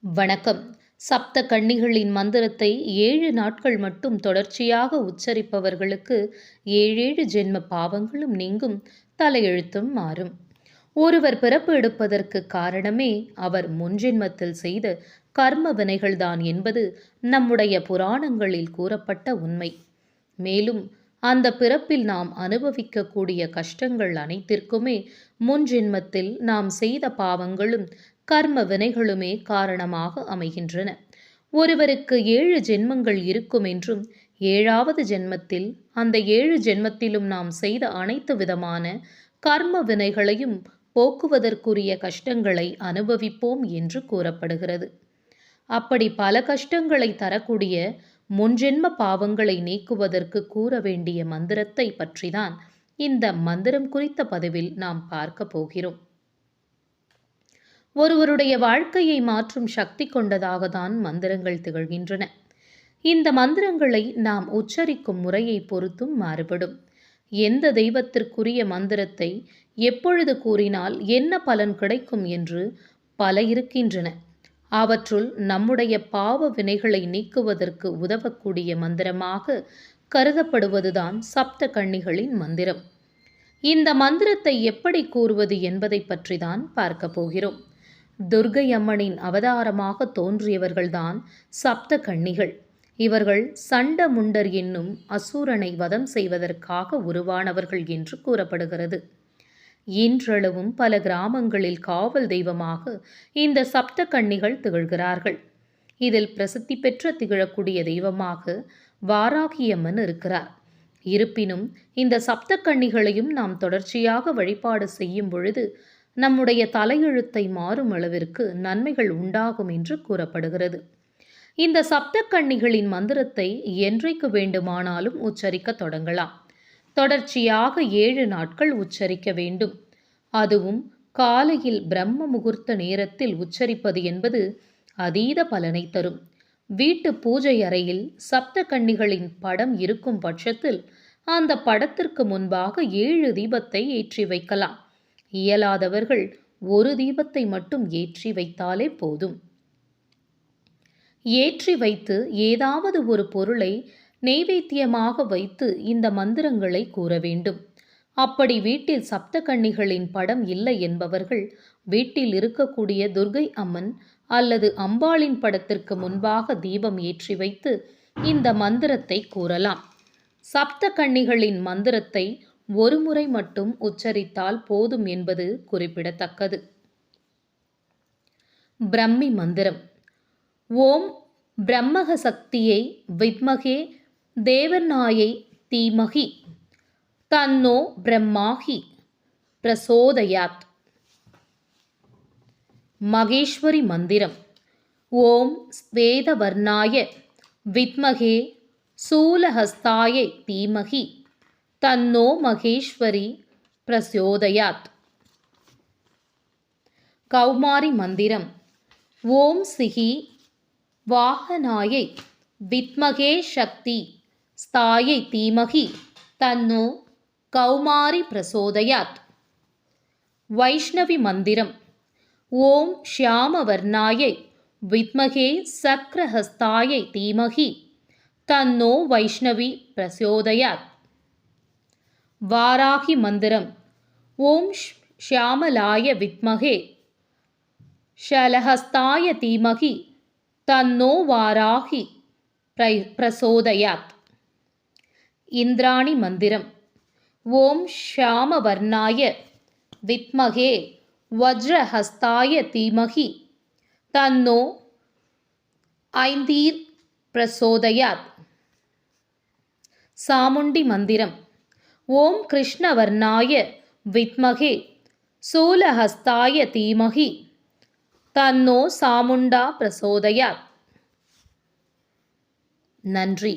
வணக்கம். சப்த கன்னிகளின் மந்திரத்தை 7 நாட்கள் மட்டும் தொடர்ச்சியாக உச்சரிப்பவர்களுக்கு 7 ஜென்ம பாவங்களும் நீங்கும், தலையெழுத்தும் மாறும். ஒருவர் பிறப்பு எடுப்பதற்கு காரணமே அவர் முன்ஜென்மத்தில் செய்த கர்ம வினைகள்தான் என்பது நம்முடைய புராணங்களில் கூறப்பட்ட உண்மை. மேலும் அந்த பிறப்பில் நாம் அனுபவிக்கக்கூடிய கஷ்டங்கள் அனைத்திற்குமே முன்ஜென்மத்தில் நாம் செய்த பாவங்களும் கர்ம வினைகளுமே காரணமாக அமைகின்றன. ஒருவருக்கு 7 ஜென்மங்கள் இருக்கும் என்றும் 7வது ஜென்மத்தில் அந்த 7 ஜென்மத்திலும் நாம் செய்த அனைத்து விதமான கர்ம வினைகளையும் போக்குவதற்குரிய கஷ்டங்களை அனுபவிப்போம் என்று கூறப்படுகிறது. அப்படி பல கஷ்டங்களை தரக்கூடிய முன்ஜென்ம பாவங்களை நீக்குவதற்கு கூற வேண்டிய மந்திரத்தை பற்றிதான் இந்த மந்திரம் குறித்த பதிவில் நாம் பார்க்க போகிறோம். ஒருவருடைய வாழ்க்கையை மாற்றும் சக்தி கொண்டதாக தான் மந்திரங்கள் திகழ்கின்றன. இந்த மந்திரங்களை நாம் உச்சரிக்கும் முறையை பொறுத்தும் மாறுபடும். எந்த தெய்வத்திற்குரிய மந்திரத்தை எப்பொழுது கூறினால் என்ன பலன் கிடைக்கும் என்று பல இருக்கின்றன. அவற்றுள் நம்முடைய பாவ வினைகளை நீக்குவதற்கு உதவக்கூடிய மந்திரமாக கருதப்படுவதுதான் சப்த கன்னிகளின் மந்திரம். இந்த மந்திரத்தை எப்படி கூறுவது என்பதை பற்றி தான் பார்க்க போகிறோம். துர்க்கை அம்மனின் அவதாரமாக தோன்றியவர்கள்தான் சப்த கன்னிகள். இவர்கள் சண்டமுண்டர் என்னும் அசுரனை வதம் செய்வதற்காக உருவானவர்கள் என்று கூறப்படுகிறது. இன்றளவும் பல கிராமங்களில் காவல் தெய்வமாக இந்த சப்த கன்னிகள் திகழ்கிறார்கள். இதில் பிரசித்தி பெற்ற திகழக்கூடிய தெய்வமாக வாராகியம்மன் இருக்கிறார். இருப்பினும் இந்த சப்த கன்னிகளையும் நாம் தொடர்ச்சியாக வழிபாடு செய்யும் பொழுது நம்முடைய தலையெழுத்தை மாறும் அளவிற்கு நன்மைகள் உண்டாகும் என்று கூறப்படுகிறது. இந்த சப்த கன்னிகளின் மந்திரத்தை என்றைக்கு வேண்டுமானாலும் உச்சரிக்க தொடங்கலாம். தொடர்ச்சியாக 7 நாட்கள் உச்சரிக்க வேண்டும். அதுவும் காலையில் பிரம்ம முகூர்த்த நேரத்தில் உச்சரிப்பது என்பது அதீத பலனை தரும். வீட்டு பூஜை அறையில் சப்த கன்னிகளின் படம் இருக்கும் பட்சத்தில் அந்த படத்திற்கு முன்பாக 7 தீபத்தை ஏற்றி வைக்கலாம். இயலாதவர்கள் ஒரு தீபத்தை மட்டும் ஏற்றி வைத்தாலே போதும். ஏற்றி வைத்து ஏதாவது ஒரு பொருளை நெய்வேத்தியமாக வைத்து இந்த மந்திரங்களை கூற வேண்டும். அப்படி வீட்டில் சப்த கன்னிகளின் படம் இல்லை என்பவர்கள் வீட்டில் இருக்கக்கூடிய துர்க்கை அம்மன் அல்லது அம்பாளின் படத்திற்கு முன்பாக தீபம் ஏற்றி வைத்து இந்த மந்திரத்தை கூறலாம். சப்த கன்னிகளின் மந்திரத்தை ஒரு முறை மட்டும் உச்சரித்தால் போதும் என்பது குறிப்பிடத்தக்கது. பிரம்மி மந்திரம். ஓம் பிரம்மக சக்தியை வித்மகே தேவநாயை தீமகி தன்னோ பிரம்மாகி பிரசோதயாத். மகேஸ்வரி மந்திரம். ஓம் ஸ்வேதவர்ணாய வித்மகே சூலஹஸ்தாயை தீமகி தன்னோ மகேஸ்வரி பிரசோதயாத். கௌமாரி மந்திரம். ஓம் சிஹி வாகனாயை வித்மகே சக்தி ஸ்தாயை தீமகி தன்னோ கௌமாரி பிரசோதயாத். வைஷ்ணவி மந்திரம். ஓம் ஷியாமவர்ணாயை வித்மகே சக்ரஹஸ்தாயை தீமகி தன்னோ வைஷ்ணவி பிரசோதயாத். வாராகி மந்திரம். ஓம் ஷியாமலாய வித்மகே ஷலஹஸ்தாய தீமகி தன்னோ வாராகி பிரசோதயாத். இந்திராணி மந்திரம். ஓம் ஷியாமவர்ணாய வித்மகே வஜ்ரஹஸ்தாய தீமகி தன்னோ ஐந்தீர் பிரசோதயாத். சாமுண்டி மந்திரம். ஓம் கிருஷ்ணவர்ணாய வித்மகே சூலஹஸ்தாய தீமகி தன்னோ சாமுண்டா பிரசோதயாத். நன்றி.